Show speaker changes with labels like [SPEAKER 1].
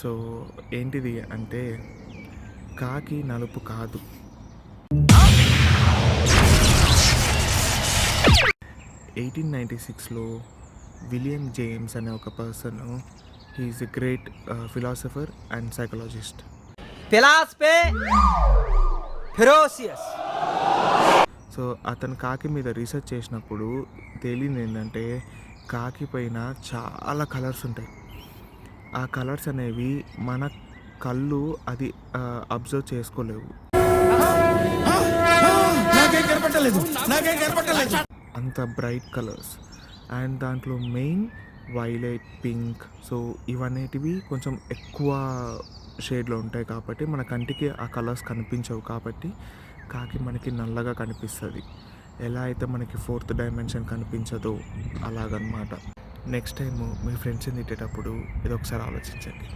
[SPEAKER 1] So ఏంటిది అంటే కాకి నలుపు కాదు. 1896లో విలియం జేమ్స్ అనే ఒక person, he is a great philosopher and psychologist.
[SPEAKER 2] Philosophy ferocious.
[SPEAKER 1] So అతను కాకి మీద రీసెర్చ్ చేసినప్పుడు తేలింది ఏంటంటే కాకి పైన చాలా కలర్స్ ఉంటాయి. ఆ కలర్స్ అనేవి మన కళ్ళు అది అబ్జర్వ్ చేసుకోలేవు. అంత బ్రైట్ కలర్స్. అండ్ దాంట్లో మెయిన్ వైలెట్, పింక్. సో ఇవన్నిటివి కొంచెం ఎక్కువ షేడ్లో ఉంటాయి కాబట్టి మన కంటికి ఆ కలర్స్ కనిపించవు. కాబట్టి కాకి మనకి నల్లగా కనిపిస్తుంది. ఎలా అయితే మనకి ఫోర్త్ డైమెన్షన్ కనిపించదో అలాగనమాట. నెక్స్ట్ టైం మీ ఫ్రెండ్స్ని తిట్టేటప్పుడు ఇది ఒకసారి ఆలోచించండి.